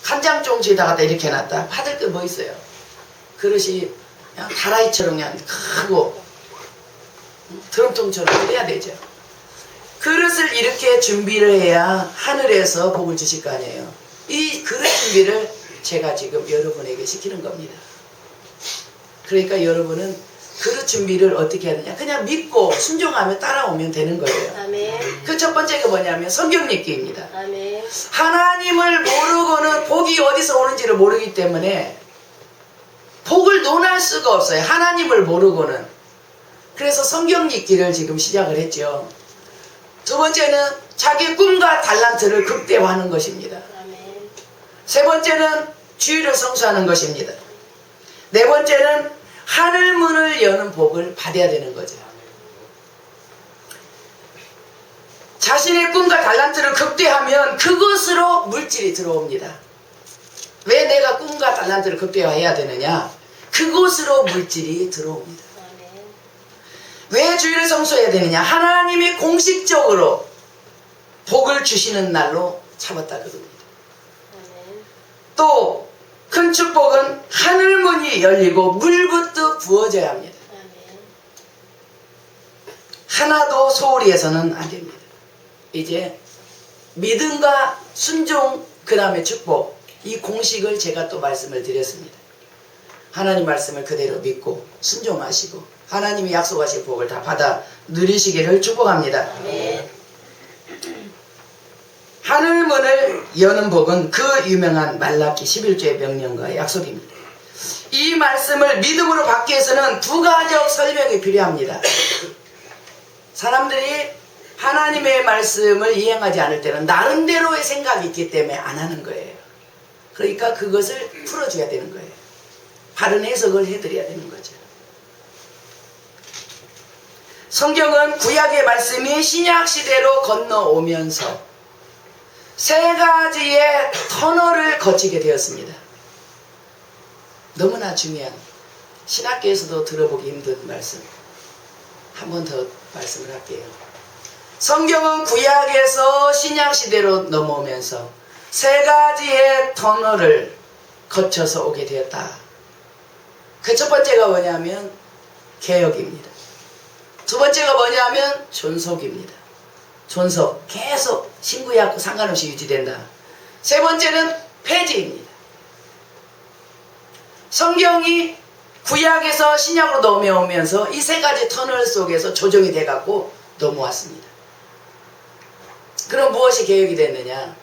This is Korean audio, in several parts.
간장종지에다가 이렇게 놨다. 받을 게 뭐 있어요? 그릇이 그냥 다라이처럼 그냥 크고 드럼통처럼 해야 되죠. 그릇을 이렇게 준비를 해야 하늘에서 복을 주실 거 아니에요. 이 그릇 준비를 제가 지금 여러분에게 시키는 겁니다. 그러니까 여러분은 그릇 준비를 어떻게 해야 되냐? 그냥 믿고 순종하며 따라오면 되는 거예요. 아멘. 그 첫 번째가 뭐냐면 성경 읽기입니다. 아멘. 하나님을 모르고는 복이 어디서 오는지를 모르기 때문에 복을 논할 수가 없어요. 하나님을 모르고는. 그래서 성경 읽기를 지금 시작을 했죠. 두 번째는 자기 꿈과 달란트를 극대화하는 것입니다. 아멘. 세 번째는 주의를 성수하는 것입니다. 네 번째는 하늘문을 여는 복을 받아야 되는 거죠. 자신의 꿈과 달란트를 극대화하면 그것으로 물질이 들어옵니다. 왜 내가 꿈과 달란트를 극대화해야 되느냐? 그곳으로 물질이 들어옵니다. 아멘. 왜 주의를 성수해야 되느냐? 하나님이 공식적으로 복을 주시는 날로 잡았다 그럽니다. 아멘. 또 큰 축복은 하늘문이 열리고 물부터 부어져야 합니다. 아멘. 하나도 소홀히 해서는 안 됩니다. 이제 믿음과 순종 그 다음에 축복, 이 공식을 제가 또 말씀을 드렸습니다. 하나님 말씀을 그대로 믿고 순종하시고 하나님이 약속하신 복을 다 받아 누리시기를 축복합니다. 아멘. 하늘문을 여는 복은 그 유명한 말라기 11조의 명령과 약속입니다. 이 말씀을 믿음으로 받기 위해서는 두 가지의 설명이 필요합니다. 사람들이 하나님의 말씀을 이행하지 않을 때는 나름대로의 생각이 있기 때문에 안 하는 거예요. 그러니까 그것을 풀어줘야 되는 거예요. 바른 해석을 해드려야 되는 거죠. 성경은 구약의 말씀이 신약 시대로 건너오면서 세 가지의 터널을 거치게 되었습니다. 너무나 중요한, 신학계에서도 들어보기 힘든 말씀. 한 번 더 말씀을 할게요. 성경은 구약에서 신약 시대로 넘어오면서 세 가지의 터널을 거쳐서 오게 되었다. 그 첫 번째가 뭐냐면 개혁입니다. 두 번째가 뭐냐면 존속입니다. 존속, 계속 신구약과 상관없이 유지된다. 세 번째는 폐지입니다. 성경이 구약에서 신약으로 넘어오면서 이 세 가지 터널 속에서 조정이 돼갖고 넘어왔습니다. 그럼 무엇이 개혁이 됐느냐?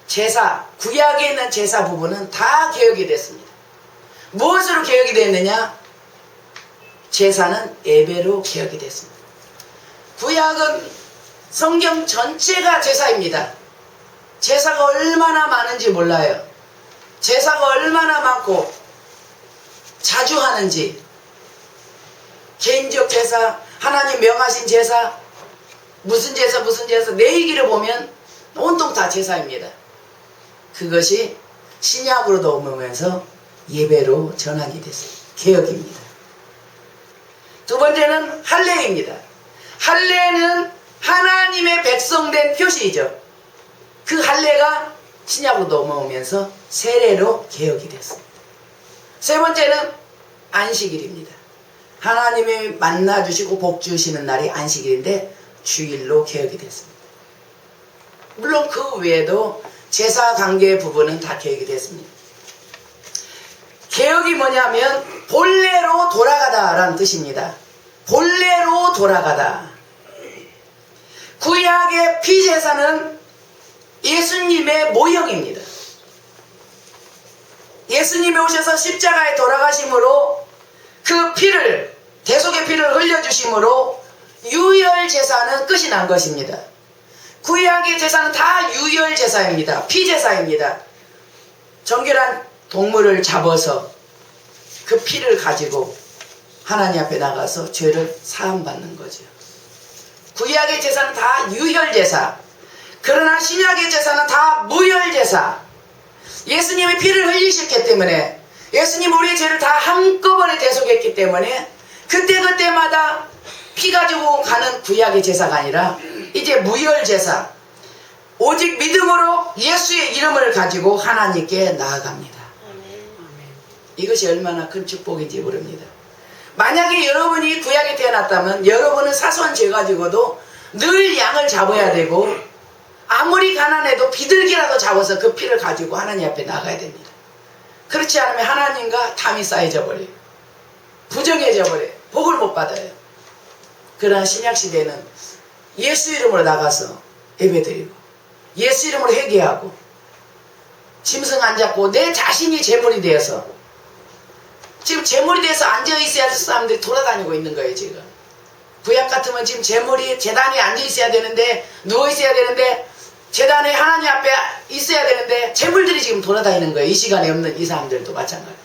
제사, 구약에 있는 제사 부분은 다 개혁이 됐습니다. 무엇으로 개혁이 됐느냐? 제사는 예배로 개혁이 됐습니다. 구약은 성경 전체가 제사입니다. 제사가 얼마나 많은지 몰라요. 제사가 얼마나 많고 자주 하는지, 개인적 제사, 하나님 명하신 제사, 무슨 제사 무슨 제사, 내 얘기를 보면 온통 다 제사입니다. 그것이 신약으로 넘어오면서 예배로 전환이 됐습니다. 개혁입니다. 두 번째는 할례입니다. 할례는 하나님의 백성된 표시이죠. 그 할례가 신약으로 넘어오면서 세례로 개혁이 됐습니다. 세 번째는 안식일입니다. 하나님이 만나주시고 복주시는 날이 안식일인데 주일로 개혁이 됐습니다. 물론 그 외에도 제사 관계 부분은 다 개혁이 됐습니다. 개혁이 뭐냐면 본래로 돌아가다 라는 뜻입니다. 본래로 돌아가다. 구약의 피제사는 예수님의 모형입니다. 예수님이 오셔서 십자가에 돌아가심으로 그 피를, 대속의 피를 흘려주심으로 유혈제사는 끝이 난 것입니다. 구약의 제사는 다 유혈제사입니다. 피제사입니다. 정결한 동물을 잡아서 그 피를 가지고 하나님 앞에 나가서 죄를 사함받는 거죠. 구약의 제사는 다 유혈제사. 그러나 신약의 제사는 다 무혈제사. 예수님이 피를 흘리셨기 때문에, 예수님 우리의 죄를 다 한꺼번에 대속했기 때문에 그때그때마다 피 가지고 가는 구약의 제사가 아니라 이제 무혈제사, 오직 믿음으로 예수의 이름을 가지고 하나님께 나아갑니다. 이것이 얼마나 큰 축복인지 모릅니다. 만약에 여러분이 구약에 태어났다면 여러분은 사소한 죄 가지고도 늘 양을 잡아야 되고 아무리 가난해도 비둘기라도 잡아서 그 피를 가지고 하나님 앞에 나가야 됩니다. 그렇지 않으면 하나님과 탐이 쌓여져 버려요. 부정해져 버려요. 복을 못 받아요. 그러나 신약시대는 예수 이름으로 나가서 예배드리고 예수 이름으로 회개하고 짐승 안 잡고 내 자신이 제물이 되어서 지금 제물이 돼서 앉아있어야 할 사람들이 돌아다니고 있는 거예요. 지금 구약 같으면 지금 제물이 제단에 앉아있어야 되는데 누워있어야 되는데 제단에 하나님 앞에 있어야 되는데 제물들이 지금 돌아다니는 거예요. 이 시간에 없는 이 사람들도 마찬가지.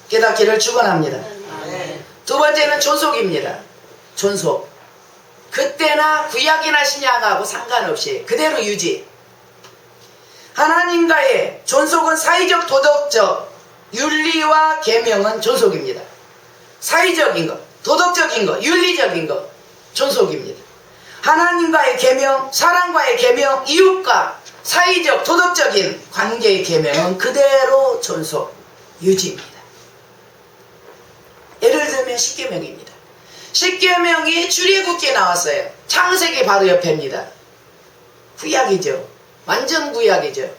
깨닫기를 축원합니다. 두 번째는 존속입니다. 존속. 그때나 구약이나 신약하고 상관없이 그대로 유지. 하나님과의 존속은 사회적 도덕적 윤리와 계명은 존속입니다. 사회적인 것, 도덕적인 것, 윤리적인 것 존속입니다. 하나님과의 계명, 사람과의 계명, 이웃과 사회적 도덕적인 관계의 계명은 그대로 존속, 유지입니다. 예를 들면 십계명입니다. 십계명이 출애굽기에 나왔어요. 창세기 바로 옆입니다. 구약이죠. 완전 구약이죠.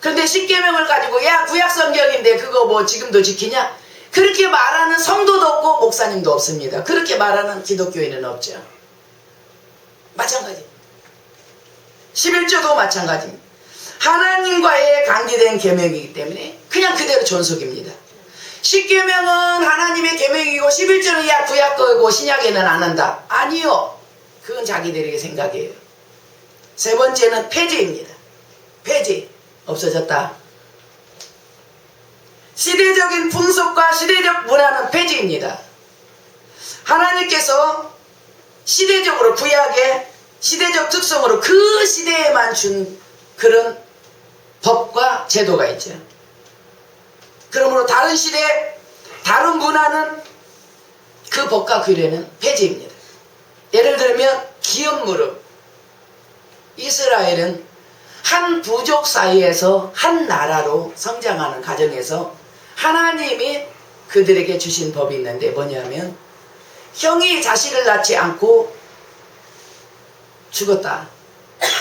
그런데 십계명을 가지고 야 구약 성경인데 그거 뭐 지금도 지키냐? 그렇게 말하는 성도도 없고 목사님도 없습니다. 그렇게 말하는 기독교인은 없죠. 마찬가지입니다. 11조도 마찬가지입니다. 하나님과의 관계된 계명이기 때문에 그냥 그대로 존속입니다. 십계명은 하나님의 계명이고 11조는 야 구약 거고 신약에는 안 한다. 아니요. 그건 자기들에게 생각이에요. 세 번째는 폐지입니다. 폐지. 없어졌다. 시대적인 풍속과 시대적 문화는 폐지입니다. 하나님께서 시대적으로 구약의 시대적 특성으로 그 시대에만 준 그런 법과 제도가 있죠. 그러므로 다른 시대, 다른 문화는 그 법과 규례는 폐지입니다. 예를 들면 기업 무릎. 이스라엘은 한 부족 사이에서 한 나라로 성장하는 과정에서 하나님이 그들에게 주신 법이 있는데 뭐냐면 형이 자식을 낳지 않고 죽었다.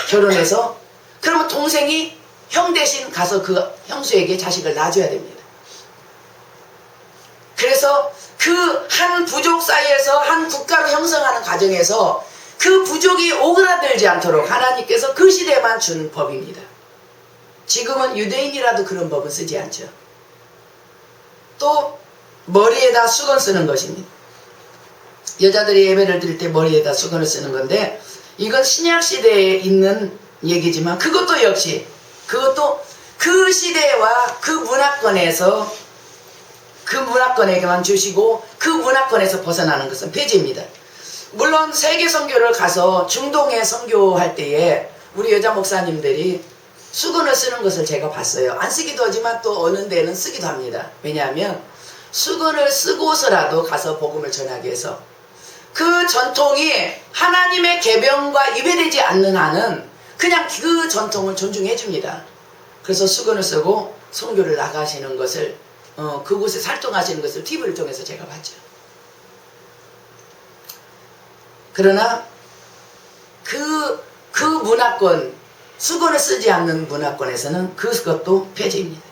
결혼해서 그러면 동생이 형 대신 가서 그 형수에게 자식을 낳아줘야 됩니다. 그래서 그 한 부족 사이에서 한 국가로 형성하는 과정에서 그 부족이 오그라들지 않도록 하나님께서 그 시대에만 준 법입니다. 지금은 유대인이라도 그런 법은 쓰지 않죠. 또 머리에다 수건 쓰는 것입니다. 여자들이 예배를 드릴 때 머리에다 수건을 쓰는 건데 이건 신약시대에 있는 얘기지만 그것도 역시 그것도 그 시대와 그 문화권에서 그 문화권에게만 주시고 그 문화권에서 벗어나는 것은 폐지입니다. 물론 세계 선교를 가서 중동에 선교할 때에 우리 여자 목사님들이 수건을 쓰는 것을 제가 봤어요. 안 쓰기도 하지만 또 어느 데는 쓰기도 합니다. 왜냐하면 수건을 쓰고서라도 가서 복음을 전하기 위해서 그 전통이 하나님의 계명과 위배되지 않는 한은 그냥 그 전통을 존중해 줍니다. 그래서 수건을 쓰고 선교를 나가시는 것을 그곳에 살동하시는 것을 TV를 통해서 제가 봤죠. 그러나 그 문화권, 수건을 쓰지 않는 문화권에서는 그것도 폐지입니다.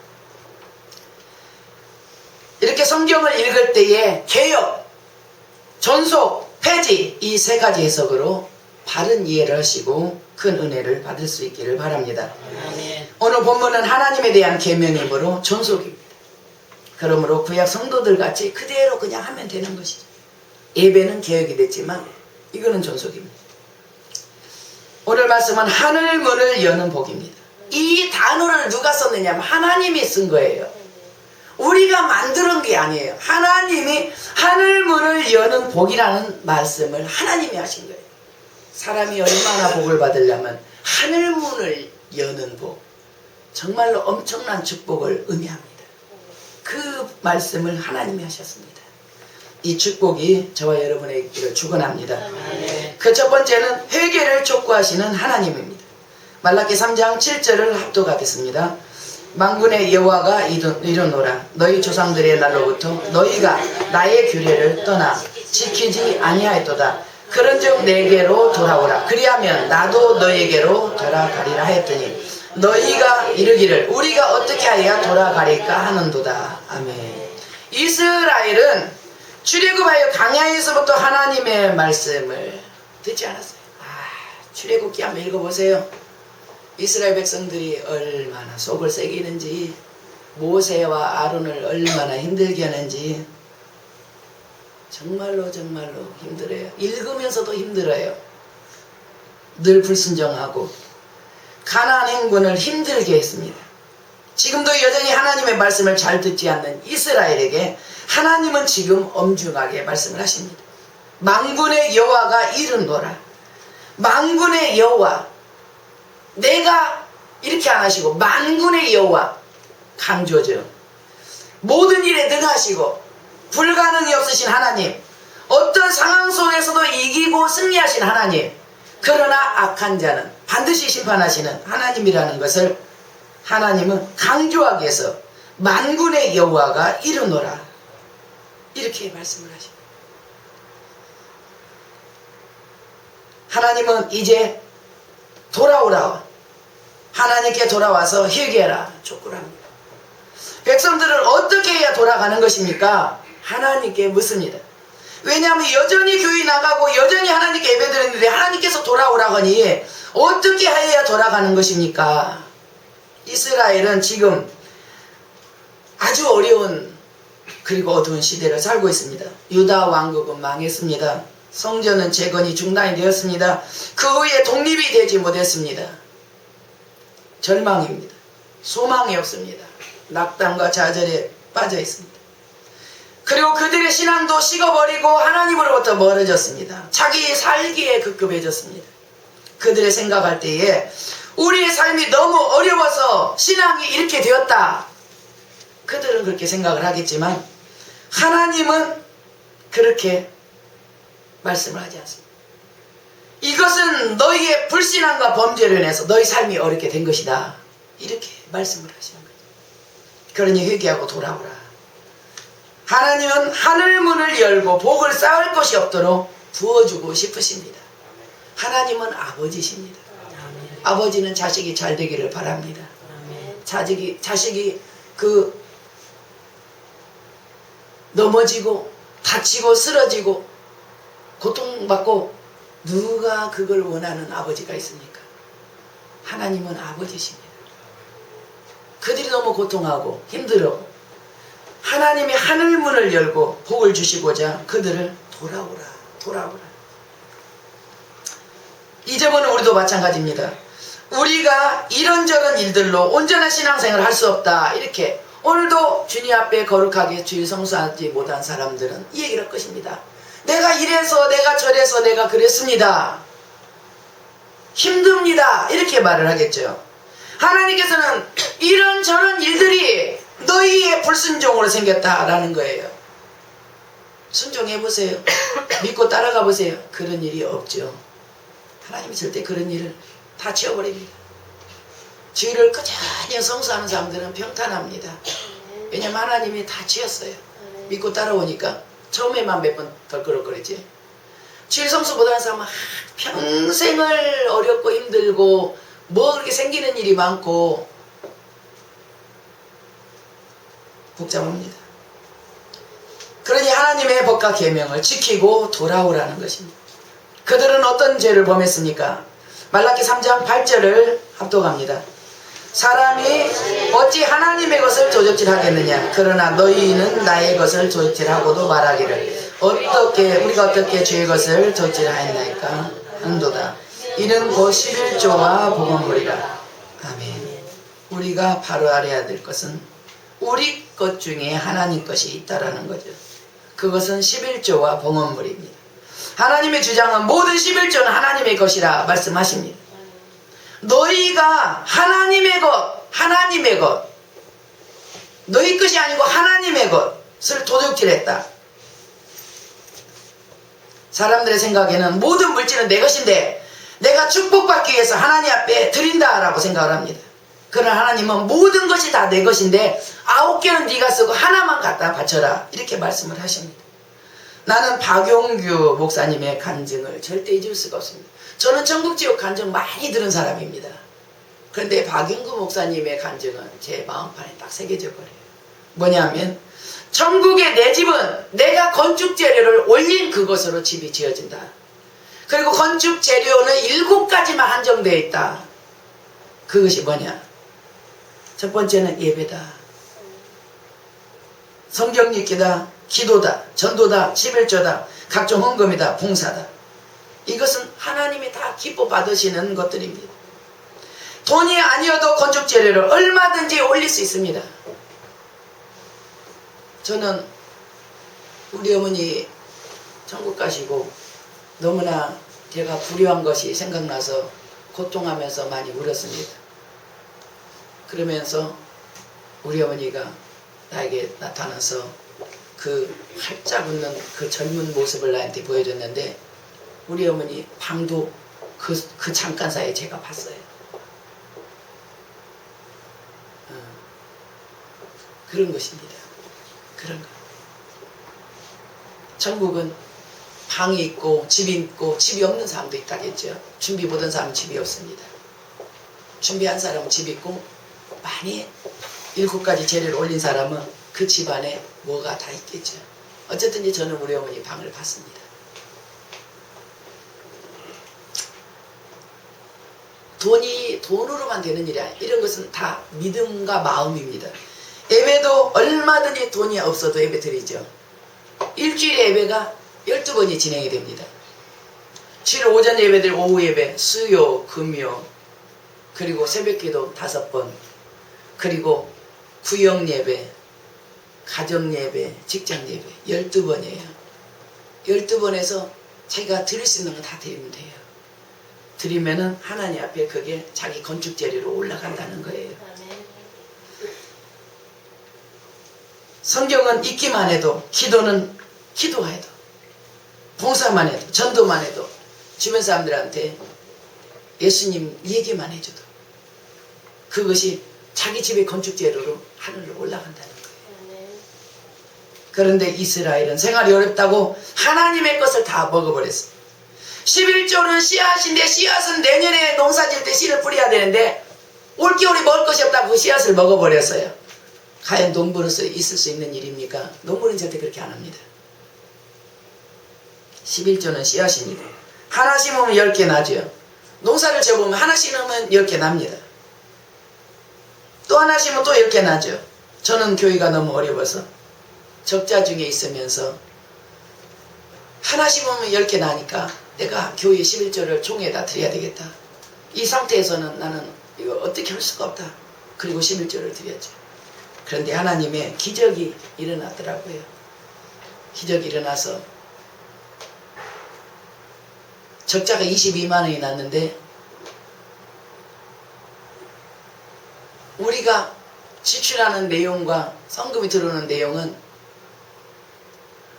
이렇게 성경을 읽을 때에 개혁, 존속, 폐지 이 세 가지 해석으로 바른 이해를 하시고 큰 은혜를 받을 수 있기를 바랍니다. 아멘. 오늘 본문은 하나님에 대한 계명이므로 존속입니다. 그러므로 구약 성도들 같이 그대로 그냥 하면 되는 것이죠. 예배는 개혁이 됐지만 이거는 존속입니다. 오늘 말씀은 하늘 문을 여는 복입니다. 이 단어를 누가 썼느냐면 하나님이 쓴 거예요. 우리가 만드는 게 아니에요. 하나님이 하늘 문을 여는 복이라는 말씀을 하나님이 하신 거예요. 사람이 얼마나 복을 받으려면 하늘 문을 여는 복, 정말로 엄청난 축복을 의미합니다. 그 말씀을 하나님이 하셨습니다. 이 축복이 저와 여러분에게 있기를 축원합니다. 그 첫 번째는 회개를 촉구하시는 하나님입니다. 말라기 3장 7절을 합독하겠습니다. 만군의 여호와가 이르노라 너희 조상들의 날로부터 너희가 나의 규례를 떠나 지키지 아니하였도다. 그런즉 내게로 돌아오라. 그리하면 나도 너에게로 돌아가리라 하였더니 너희가 이르기를 우리가 어떻게 하여야 돌아가리까 하는도다. 아멘. 이스라엘은 출애굽하여 광야에서부터 하나님의 말씀을 듣지 않았어요. 출애굽기 한번 읽어보세요. 이스라엘 백성들이 얼마나 속을 새기는지, 모세와 아론을 얼마나 힘들게 하는지 정말로 힘들어요. 읽으면서도 힘들어요. 늘 불순종하고 가나안 행군을 힘들게 했습니다. 지금도 여전히 하나님의 말씀을 잘 듣지 않는 이스라엘에게 하나님은 지금 엄중하게 말씀을 하십니다. 만군의 여호와가 이르노라. 만군의 여호와, 내가 이렇게 안 하시고 만군의 여호와, 강조죠. 모든 일에 능하시고 불가능이 없으신 하나님, 어떤 상황 속에서도 이기고 승리하신 하나님, 그러나 악한 자는 반드시 심판하시는 하나님이라는 것을 하나님은 강조하기 위해서 만군의 여호와가 이르노라 이렇게 말씀을 하십니다. 하나님은 이제 돌아오라, 하나님께 돌아와서 회개하라 촉구를 합니다. 백성들은 어떻게 해야 돌아가는 것입니까? 하나님께 묻습니다. 왜냐하면 여전히 교회 나가고 여전히 하나님께 예배드리는데 하나님께서 돌아오라 하니 어떻게 해야 돌아가는 것입니까? 이스라엘은 지금 아주 어려운 그리고 어두운 시대를 살고 있습니다. 유다 왕국은 망했습니다. 성전은 재건이 중단이 되었습니다. 그 후에 독립이 되지 못했습니다. 절망입니다. 소망이 없습니다. 낙담과 좌절에 빠져 있습니다. 그리고 그들의 신앙도 식어버리고 하나님으로부터 멀어졌습니다. 자기 살기에 급급해졌습니다. 그들의 생각할 때에 우리의 삶이 너무 어려워서 신앙이 이렇게 되었다. 그들은 그렇게 생각을 하겠지만 하나님은 그렇게 말씀을 하지 않습니다. 이것은 너희의 불신앙과 범죄로 인해서 너희 삶이 어렵게 된 것이다. 이렇게 말씀을 하시는 거죠. 그러니 회개하고 돌아오라. 하나님은 하늘문을 열고 복을 쌓을 것이 없도록 부어주고 싶으십니다. 하나님은 아버지십니다. 아버지는 자식이 잘 되기를 바랍니다. 자식이 넘어지고 다치고 쓰러지고 고통받고 누가 그걸 원하는 아버지가 있습니까? 하나님은 아버지십니다. 그들이 너무 고통하고 힘들어 하나님이 하늘문을 열고 복을 주시고자 그들을 돌아오라. 이 점은 우리도 마찬가지입니다. 우리가 이런저런 일들로 온전한 신앙생활을 할 수 없다. 이렇게 오늘도 주님 앞에 거룩하게 주일 성수하지 못한 사람들은 이 얘기를 할 것입니다. 내가 이래서 내가 저래서 내가 그랬습니다. 힘듭니다. 이렇게 말을 하겠죠. 하나님께서는 이런저런 일들이 너희의 불순종으로 생겼다라는 거예요. 순종해보세요. 믿고 따라가보세요. 그런 일이 없죠. 하나님이 절대 그런 일을 다 지워버립니다. 주의를 꾸준히 성수하는 사람들은 평탄합니다. 왜냐면 하나님이 다 지었어요. 믿고 따라오니까 처음에만 몇 번 덜그럭거리지. 주일 성수 못하는 사람은 평생을 어렵고 힘들고 뭐 그렇게 생기는 일이 많고 복잡합니다. 그러니 하나님의 법과 계명을 지키고 돌아오라는 것입니다. 그들은 어떤 죄를 범했습니까? 말라기 3장 8절을 합독합니다. 사람이 어찌 하나님의 것을 도적질하겠느냐? 그러나 너희는 나의 것을 도적질하고도 말하기를 우리가 어떻게 주의 것을 도적질하였나이까 한도다. 이는 곧 11조와 복음물이라. 아멘. 우리가 바로 알아야 될 것은 우리 것 중에 하나님 것이 있다라는 거죠. 그것은 11조와 봉헌물입니다. 하나님의 주장은 모든 11조는 하나님의 것이라 말씀하십니다. 너희가 하나님의 것, 너희 것이 아니고 하나님의 것을 도둑질했다. 사람들의 생각에는 모든 물질은 내 것인데 내가 축복받기 위해서 하나님 앞에 드린다라고 생각을 합니다. 그러나 하나님은 모든 것이 다 내 것인데 9개는 네가 쓰고 하나만 갖다 바쳐라, 이렇게 말씀을 하십니다. 나는 박용규 목사님의 간증을 절대 잊을 수가 없습니다. 저는 천국지옥 간증 많이 들은 사람입니다. 그런데 박용규 목사님의 간증은 제 마음판에 딱 새겨져 버려요. 뭐냐면 천국의 내 집은 내가 건축 재료를 올린 그것으로 집이 지어진다. 그리고 건축 재료는 7가지만 한정되어 있다. 그것이 뭐냐? 첫 번째는 예배다, 성경 읽기다, 기도다, 전도다, 11조다, 각종 헌금이다, 봉사다. 이것은 하나님이 다 기뻐 받으시는 것들입니다. 돈이 아니어도 건축 재료를 얼마든지 올릴 수 있습니다. 저는 우리 어머니 천국 가시고 너무나 제가 불효한 것이 생각나서 고통하면서 많이 울었습니다. 그러면서 우리 어머니가 나에게 나타나서 그 활짝 웃는 그 젊은 모습을 나한테 보여줬는데 우리 어머니 방도 그 잠깐 사이에 제가 봤어요. 그런 것입니다. 그런 거. 천국은 방이 있고 집이 있고 집이 없는 사람도 있다겠죠. 준비 못한 사람은 집이 없습니다. 준비한 사람은 집이 있고 많이 7가지 재료를 올린 사람은 그 집안에 뭐가 다 있겠죠. 어쨌든 저는 우리 어머니 방을 봤습니다. 돈으로만 되는 일이 아니에요. 이런 것은 다 믿음과 마음입니다. 예배도 얼마든지 돈이 없어도 예배 드리죠. 일주일에 예배가 12번이 진행이 됩니다. 주일 오전 예배들, 오후 예배, 수요, 금요, 그리고 새벽기도 5번, 그리고 구역 예배, 가정 예배, 직장 예배 12번이에요. 12번에서 자기가 드릴 수 있는 거 다 드리면 돼요. 드리면은 하나님 앞에 그게 자기 건축 재료로 올라간다는 거예요. 성경은 읽기만 해도, 기도는 기도해도, 봉사만 해도, 전도만 해도, 주변 사람들한테 예수님 얘기만 해줘도 그것이 자기 집의 건축 재료로 하늘로 올라간다는 거예요. 그런데 이스라엘은 생활이 어렵다고 하나님의 것을 다 먹어버렸어요. 11조는 씨앗인데 씨앗은 내년에 농사 지을 때 씨를 뿌려야 되는데 올겨울에 먹을 것이 없다고 그 씨앗을 먹어버렸어요. 과연 농부로서 있을 수 있는 일입니까? 농부는 절대 그렇게 안 합니다. 11조는 씨앗입니다. 하나 심으면 10개 나죠. 농사를 재보면 하나 심으면 10개 납니다. 또 하나 심으면 또 10개 나죠. 저는 교회가 너무 어려워서 적자 중에 있으면서 하나 심으면 10개 나니까 내가 교회 11조를 총회에다 드려야 되겠다. 이 상태에서는 나는 이거 어떻게 할 수가 없다. 그리고 11조를 드렸죠. 그런데 하나님의 기적이 일어났더라고요. 기적이 일어나서 적자가 22만 원이 났는데 우리가 지출하는 내용과 성금이 들어오는 내용은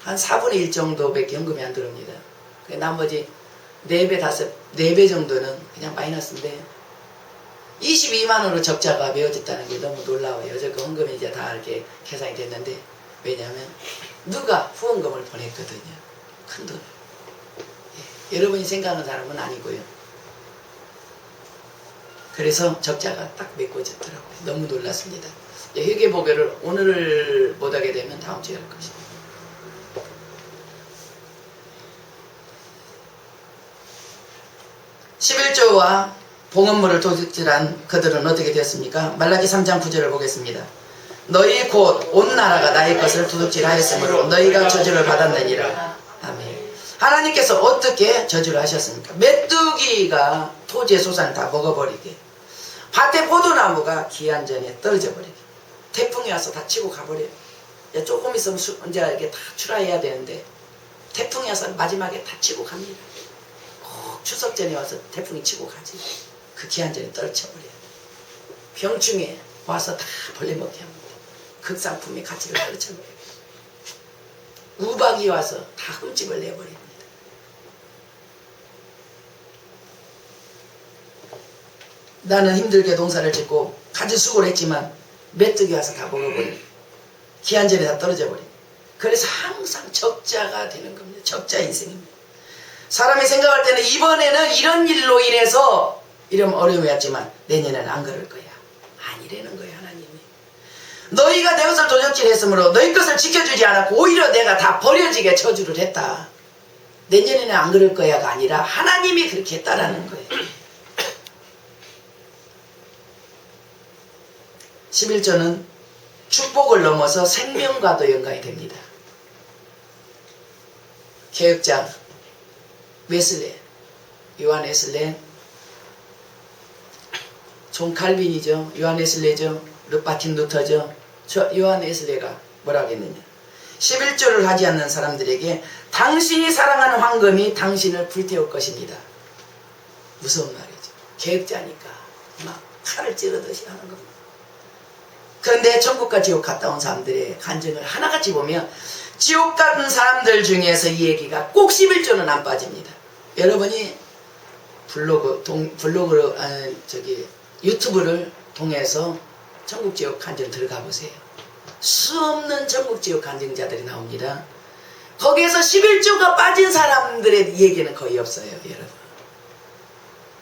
한 4분의 1 정도밖에 현금이 안 들어옵니다. 나머지 4배, 4배 정도는 그냥 마이너스인데 22만 원으로 적자가 메워졌다는 게 너무 놀라워요. 저 그 헌금이 이제 다 이렇게 계산이 됐는데 왜냐하면 누가 후원금을 보냈거든요. 큰 돈. 예, 여러분이 생각하는 사람은 아니고요. 그래서 적자가 딱 메꿔졌더라고요. 너무 놀랐습니다. 회계보고를 오늘 못하게 되면 다음 주에 할 것입니다. (11조와) 봉헌물을 도둑질한 그들은 어떻게 되었습니까? 말라기 3장 9절을 보겠습니다. 너희 곧 온 나라가 나의 것을 도둑질하였으므로 너희가 저주를 받았느니라. 아멘. 하나님께서 어떻게 저주를 하셨습니까? 메뚜기가 토지의 소산을 다 먹어버리게, 밭에 포도나무가 기한 전에 떨어져 버리게, 태풍이 와서 다 치고 가버려요. 조금 있으면 이제 이게 다 출하해야 되는데 태풍이 와서 마지막에 다 치고 갑니다. 꼭 추석 전에 와서 태풍이 치고 가지. 그 기한 전에 떨쳐버려요. 병충해 와서 다 벌레 먹게 합니다. 극상품의 가치를 떨쳐버려요. 우박이 와서 다 흠집을 내버립니다. 나는 힘들게 농사를 짓고 가지수고를 했지만 메뚜기 와서 다 먹어버려. 기한전에 다 떨어져 버려. 그래서 항상 적자가 되는 겁니다. 적자 인생입니다. 사람이 생각할 때는 이번에는 이런 일로 인해서 이런 어려움이 왔지만 내년에는 안 그럴 거야. 아니라는 거야, 하나님이. 너희가 내 것을 도적질했으므로 너희 것을 지켜주지 않았고 오히려 내가 다 버려지게 저주를 했다. 내년에는 안 그럴 거야가 아니라 하나님이 그렇게 했다라는 거예요. 11조는 축복을 넘어서 생명과도 연관이 됩니다. 개혁자 웨슬레, 요한 웨슬레, 존 칼빈이죠. 요한 웨슬레죠. 마틴 루터죠. 요한 웨슬레가 뭐라고 했느냐. 11조를 하지 않는 사람들에게 당신이 사랑하는 황금이 당신을 불태울 것입니다. 무서운 말이죠. 개혁자니까 막 칼을 찌르듯이 하는 겁니다. 그런데 천국과 지옥 갔다 온 사람들의 간증을 하나같이 보면 지옥 같은 사람들 중에서 이 얘기가 꼭 11조는 안 빠집니다. 여러분이 유튜브를 통해서 천국 지옥 간증 들어가 보세요. 수없는 천국 지옥 간증자들이 나옵니다. 거기에서 11조가 빠진 사람들의 얘기는 거의 없어요, 여러분.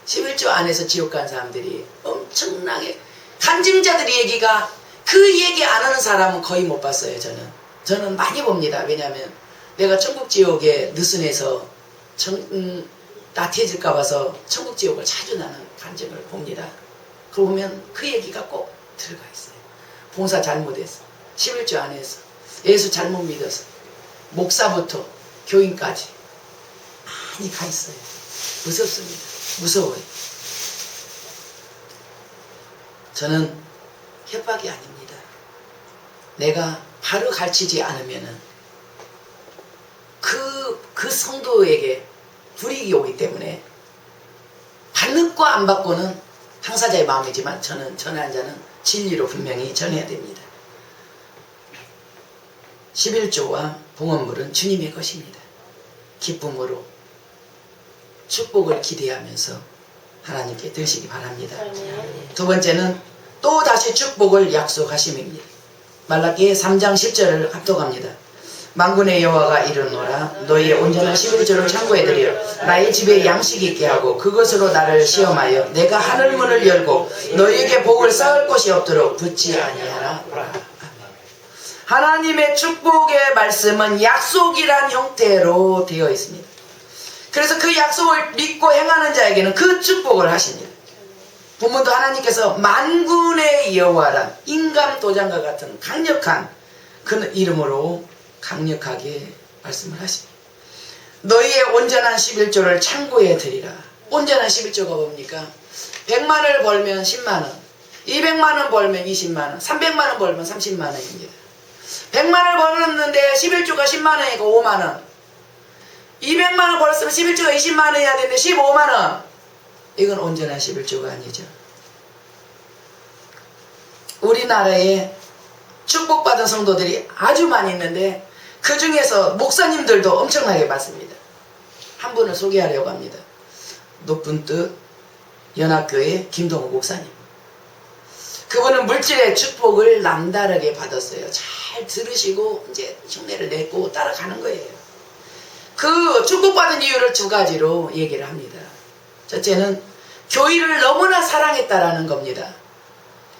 11조 안에서 지옥 간 사람들이 엄청나게 간증자들의 얘기가 그 얘기 안 하는 사람은 거의 못 봤어요. 저는 많이 봅니다. 왜냐하면 내가 천국 지옥에 느슨해서 나태해질까 봐서 천국 지옥을 자주 나는 간증을 봅니다. 그거 보면 그 얘기가 꼭 들어가 있어요. 봉사 잘못해서 11조 안에서 예수 잘못 믿어서 목사부터 교인까지 많이 가 있어요. 무섭습니다. 무서워요. 저는 협박이 아닙니다. 내가 바로 가르치지 않으면은 그 성도에게 불이익이 오기 때문에 받는 거 안 받고는 당사자의 마음이지만 저는 전하는 자는 진리로 분명히 전해야 됩니다. 11조와 봉헌물은 주님의 것입니다. 기쁨으로 축복을 기대하면서 하나님께 드시기 바랍니다. 두 번째는 또 다시 축복을 약속하심입니다. 말라기 3장 10절을 합독합니다. 만군의 여호와가 이르노라 너희의 온전한 11조를 창고에 들여 나의 집에 양식이 있게 하고 그것으로 나를 시험하여 내가 하늘문을 열고 너희에게 복을 쌓을 곳이 없도록 붙지 아니하라. 하나님의 축복의 말씀은 약속이란 형태로 되어 있습니다. 그래서 그 약속을 믿고 행하는 자에게는 그 축복을 하십니다. 본문도 하나님께서 만군의 여호와란 인감도장과 같은 강력한 그 이름으로 강력하게 말씀을 하십니다. 너희의 온전한 11조를 창고에 드리라. 온전한 11조가 뭡니까? 100만을 벌면 10만원, 200만원 벌면 20만원, 300만원 벌면 30만원입니다. 100만을 벌었는데 11조가 10만원이니까 5만원, 200만원 벌었으면 11조가 20만원이어야 되는데 15만원. 이건 온전한 11조가 아니죠. 우리나라에 축복받은 성도들이 아주 많이 있는데 그 중에서 목사님들도 엄청나게 많습니다. 한 분을 소개하려고 합니다. 높은 뜻 연합교회 김동호 목사님. 그분은 물질의 축복을 남다르게 받았어요. 잘 들으시고 이제 흉내를 내고 따라가는 거예요. 그 축복받은 이유를 두 가지로 얘기를 합니다. 첫째는 교회를 너무나 사랑했다라는 겁니다.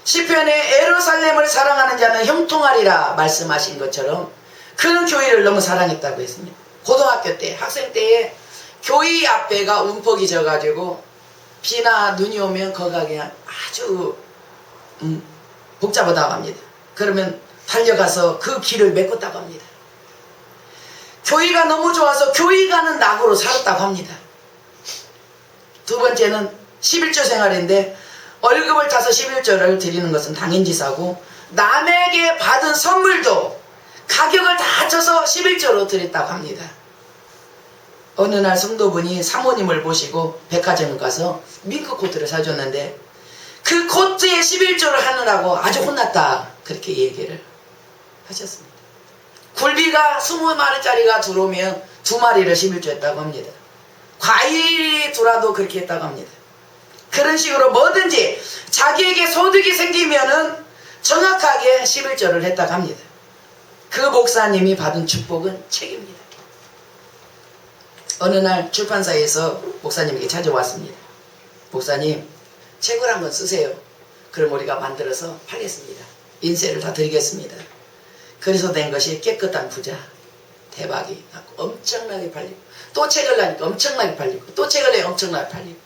시편에 예루살렘을 사랑하는 자는 형통하리라 말씀하신 것처럼 그는 교회를 너무 사랑했다고 했습니다. 고등학교 때 학생 때에 교회 앞에가 움퍽이 져가지고 비나 눈이 오면 거기가 그냥 아주 복잡하다고 합니다. 그러면 달려가서 그 길을 메꿨다고 합니다. 교회가 너무 좋아서 교회 가는 낙으로 살았다고 합니다. 두 번째는 11조 생활인데 월급을 타서 11조를 드리는 것은 당연지사고 남에게 받은 선물도 가격을 다 합쳐서 11조로 드렸다고 합니다. 어느 날 성도분이 사모님을 모시고 백화점 가서 밍크 코트를 사줬는데 그 코트에 11조를 하느라고 아주 혼났다. 그렇게 얘기를 하셨습니다. 굴비가 20마리짜리가 들어오면 2마리를 11조 했다고 합니다. 과일이 들어와도 그렇게 했다고 합니다. 그런 식으로 뭐든지 자기에게 소득이 생기면은 정확하게 11조를 했다고 합니다. 그 목사님이 받은 축복은 책입니다. 어느 날 출판사에서 목사님에게 찾아왔습니다. 목사님, 책을 한번 쓰세요. 그럼 우리가 만들어서 팔겠습니다. 인쇄를 다 드리겠습니다. 그래서 된 것이 깨끗한 부자. 대박이 났고 엄청나게 팔리고, 또 책을 내니까 엄청나게 팔리고, 또 책을 내니까 엄청나게 팔리고,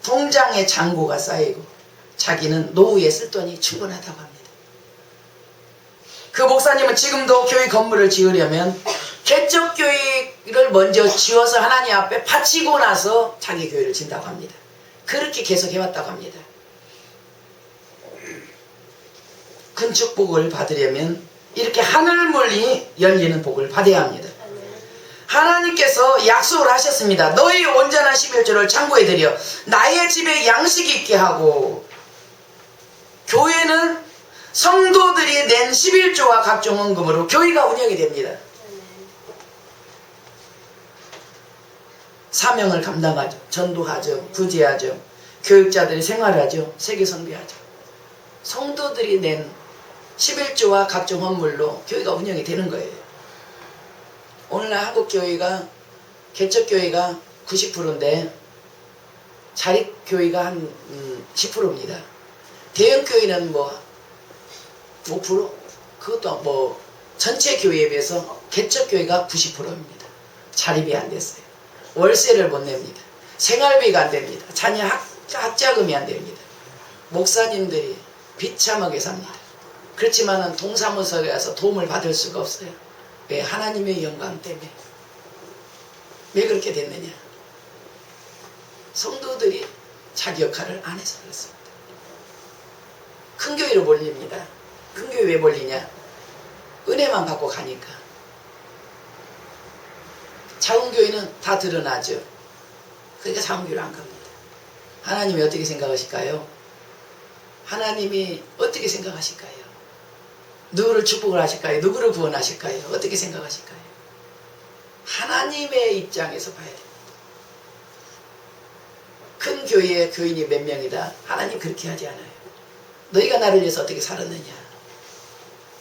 통장에 잔고가 쌓이고, 자기는 노후에 쓸 돈이 충분하다고 합니다. 그 목사님은 지금도 교회 건물을 지으려면 개척교회를 먼저 지어서 하나님 앞에 바치고 나서 자기 교회를 진다고 합니다. 그렇게 계속 해왔다고 합니다. 큰 축복을 받으려면 이렇게 하늘문이 열리는 복을 받아야 합니다. 하나님께서 약속을 하셨습니다. 너희 온전한 11조를 창고에 들여 나의 집에 양식이 있게 하고, 교회는 성도들이 낸 11조와 각종 헌금으로 교회가 운영이 됩니다. 사명을 감당하죠. 전도하죠. 구제하죠. 교육자들이 생활하죠. 세계 선교하죠. 성도들이 낸 11조와 각종 헌물로 교회가 운영이 되는 거예요. 오늘날 한국교회가, 개척교회가 90%인데 자립교회가 한 10%입니다. 대형교회는 뭐 5%? 그것도 뭐 전체 교회에 비해서 개척교회가 90%입니다. 자립이 안 됐어요. 월세를 못 냅니다. 생활비가 안 됩니다. 자녀 학자금이 안 됩니다. 목사님들이 비참하게 삽니다. 그렇지만은 동사무소에 가서 도움을 받을 수가 없어요. 왜? 하나님의 영광 때문에. 왜 그렇게 됐느냐? 성도들이 자기 역할을 안 해서 그렇습니다. 큰 교회로 몰립니다. 큰 교회 왜 몰리냐? 은혜만 받고 가니까. 작은 교회는 다 드러나죠. 그러니까 작은 교회로 안 갑니다. 하나님이 어떻게 생각하실까요? 하나님이 어떻게 생각하실까요? 누구를 축복을 하실까요? 누구를 구원하실까요? 어떻게 생각하실까요? 하나님의 입장에서 봐야 됩니다. 큰 교회에 교인이 몇 명이다. 하나님 그렇게 하지 않아요. 너희가 나를 위해서 어떻게 살았느냐.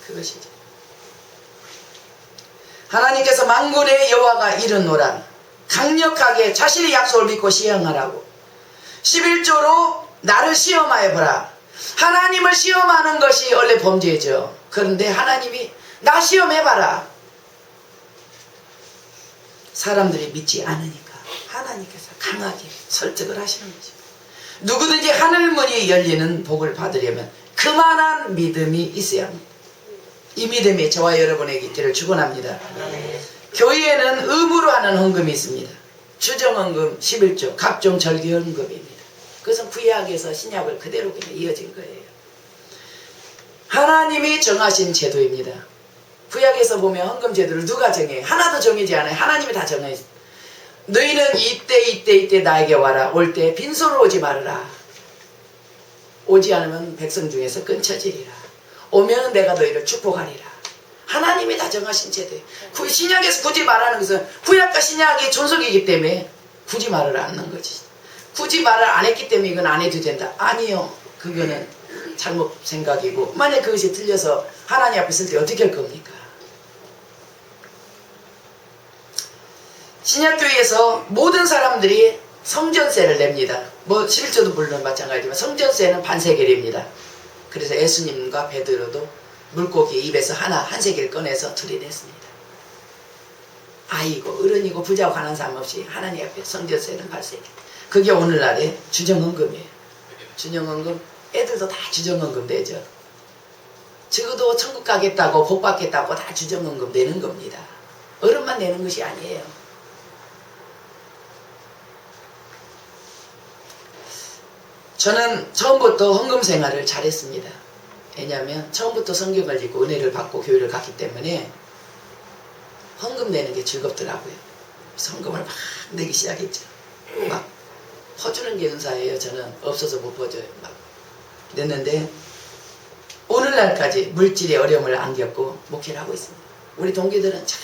그것이죠. 하나님께서 만군의 여호와가 이르노라. 강력하게 자신의 약속을 믿고 시행하라고. 11조로 나를 시험하여 보라. 하나님을 시험하는 것이 원래 범죄죠. 그런데 하나님이 나 시험해봐라. 사람들이 믿지 않으니까 하나님께서 강하게 설득을 하시는 거죠. 누구든지 하늘문이 열리는 복을 받으려면 그만한 믿음이 있어야 합니다. 이 믿음이 저와 여러분에게 있기를 축원합니다. 교회에는 의무로 하는 헌금이 있습니다. 주정헌금 11조, 각종 절기헌금입니다. 그것은 구약에서 신약을 그대로 그냥 이어진 거예요. 하나님이 정하신 제도입니다. 구약에서 보면 헌금 제도를 누가 정해요? 하나도 정해지지 않아요. 하나님이 다 정해요. 너희는 이때 나에게 와라. 올 때 빈손으로 오지 말아라. 오지 않으면 백성 중에서 끊쳐지리라. 오면 내가 너희를 축복하리라. 하나님이 다 정하신 제도예요. 신약에서 굳이 말하는 것은 구약과 신약이 존속이기 때문에 굳이 말을 안 하는 거지. 굳이 말을 안 했기 때문에 이건 안 해도 된다. 아니요. 그거는 잘못 생각이고, 만약 그것이 틀려서 하나님 앞에 있을 때 어떻게 할 겁니까? 신약교회에서 모든 사람들이 성전세를 냅니다. 뭐 11조도 물론 마찬가지지만 성전세는 반세겔입니다. 그래서 예수님과 베드로도 물고기 입에서 한 세겔 꺼내서 들이냈습니다. 아이고 어른이고 부자고 가난한 사람 없이 하나님 앞에 성전세는 반세겔. 그게 오늘날의 주정헌금이에요. 주정헌금 애들도 다 주정헌금 내죠. 적어도 천국 가겠다고 복 받겠다고 다 주정헌금 내는 겁니다. 어른만 내는 것이 아니에요. 저는 처음부터 헌금 생활을 잘했습니다. 왜냐하면 처음부터 성경을 읽고 은혜를 받고 교회를 갔기 때문에 헌금 내는 게 즐겁더라고요. 그래서 헌금을 막 내기 시작했죠. 막 퍼주는 게 은사예요. 저는 없어서 못 퍼줘요. 막 냈는데 오늘날까지 물질의 어려움을 안 겪고 목회를 하고 있습니다. 우리 동기들은 참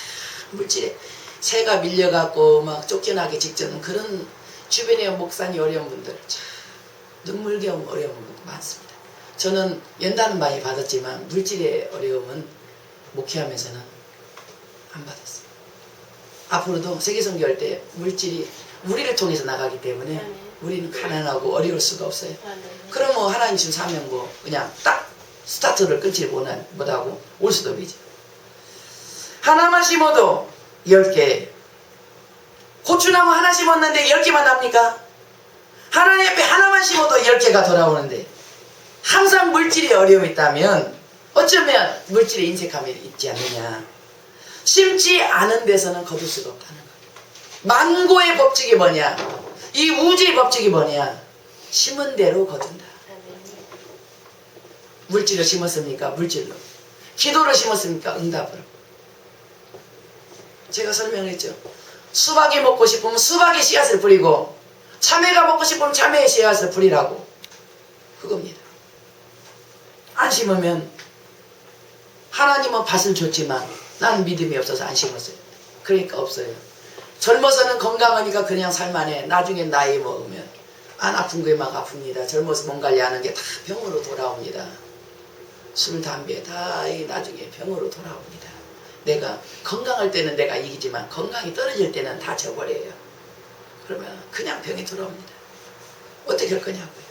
물질에 새가 밀려갖고 막 쫓겨나기 직전 그런 주변의 목사님 어려운 분들을 참 눈물겨운 어려움은 많습니다. 저는 연단은 많이 받았지만 물질의 어려움은 목회하면서는 안 받았어요. 앞으로도 세계선교할 때 물질이 우리를 통해서 나가기 때문에 우리는 가난하고 어려울 수가 없어요. 그럼 뭐 하나님 준 사명 뭐 그냥 딱 스타트를 끊지 못하고 올 수도 없죠. 하나만 심어도 10개. 고추나무 하나 심었는데 10개만 납니까? 하나님 앞에 하나만 심어도 10개가 돌아오는데 항상 물질이 어려움이 있다면 어쩌면 물질에 인색함이 있지 않느냐. 심지 않은 데서는 거둘 수가 없다는 거예요. 만고의 법칙이 뭐냐? 이 우주의 법칙이 뭐냐? 심은 대로 거둔다. 물질을 심었습니까? 물질로. 기도를 심었습니까? 응답으로. 제가 설명했죠. 수박이 먹고 싶으면 수박의 씨앗을 뿌리고 참외가 먹고 싶으면 참외의 씨앗을 뿌리라고. 그겁니다. 안 심으면 하나님은 밭을 줬지만 나는 믿음이 없어서 안 심었어요. 그러니까 없어요. 젊어서는 건강하니까 그냥 살만해. 나중에 나이 먹으면 안 아픈 거에 막 아픕니다. 젊어서 몸 관리하는 게 다 병으로 돌아옵니다. 술, 담배 다 나중에 병으로 돌아옵니다. 내가 건강할 때는 내가 이기지만 건강이 떨어질 때는 다 져버려요. 그러면 그냥 병이 돌아옵니다. 어떻게 할 거냐고요.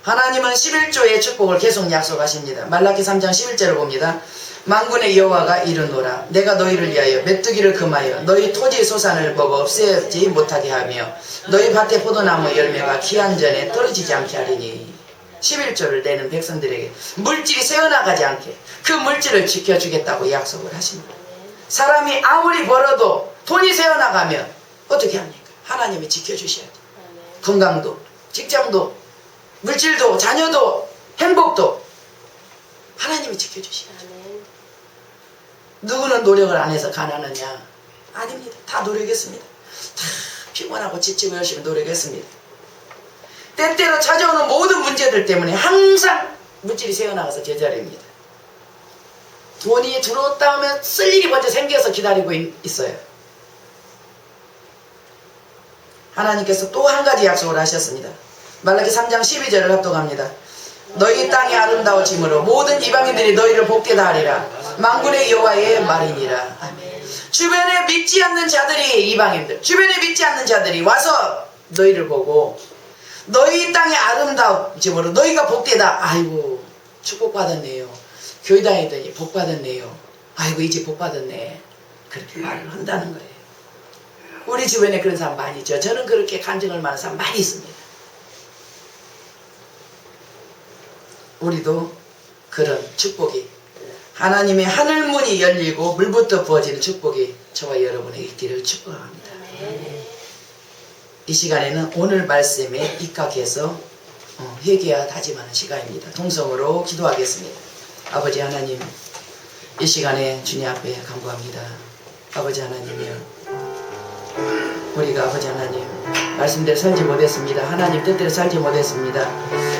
하나님은 11조의 축복을 계속 약속하십니다. 말라기 3장 11절을 봅니다. 만군의 여호와가 이르노라. 내가 너희를 위하여 메뚜기를 금하여 너희 토지 소산을 먹어 없애지 못하게 하며 너희 밭의 포도나무 열매가 기한 전에 떨어지지 않게 하리니. 11조를 내는 백성들에게 물질이 새어나가지 않게 그 물질을 지켜주겠다고 약속을 하십니다. 사람이 아무리 벌어도 돈이 새어나가면 어떻게 합니까? 하나님이 지켜주셔야죠. 건강도, 직장도, 물질도, 자녀도, 행복도 하나님이 지켜주셔야죠. 누구는 노력을 안 해서 가난하냐? 아닙니다. 다 노력했습니다. 다 피곤하고 지치고 열심히 노력했습니다. 때때로 찾아오는 모든 문제들 때문에 항상 물질이 새어나가서 제자리입니다. 돈이 들어왔다 하면 쓸 일이 먼저 생겨서 기다리고 있어요. 하나님께서 또 한 가지 약속을 하셨습니다. 말라기 3장 12절을 합독합니다. 너희 땅이 아름다워짐으로 모든 이방인들이 너희를 복되다 하리라. 만군의 여호와의 말이니라. 아멘. 주변에 믿지 않는 자들이, 이방인들, 주변에 믿지 않는 자들이 와서 너희를 보고 너희 땅이 아름다워짐으로 너희가 복되다. 아이고 축복받았네요. 교회 다니더니 복받았네요. 아이고 이제 복받았네. 그렇게 말을 한다는 거예요. 우리 주변에 그런 사람 많이 있죠. 저는 그렇게 간증할 만한 사람 많이 있습니다. 우리도 그런 축복이, 하나님의 하늘문이 열리고 물부터 부어지는 축복이 저와 여러분에게 있기를 축복합니다. 이 시간에는 오늘 말씀에 입각해서 회개와 다짐하는 시간입니다. 동성으로 기도하겠습니다. 아버지 하나님, 이 시간에 주님 앞에 간구합니다. 아버지 하나님이여, 우리가 아버지 하나님 말씀대로 살지 못했습니다. 하나님 뜻대로 살지 못했습니다.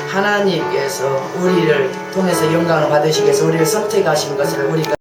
하나님께서 우리를 통해서 영광을 받으시기 위해서 우리를 선택하신 것을 우리가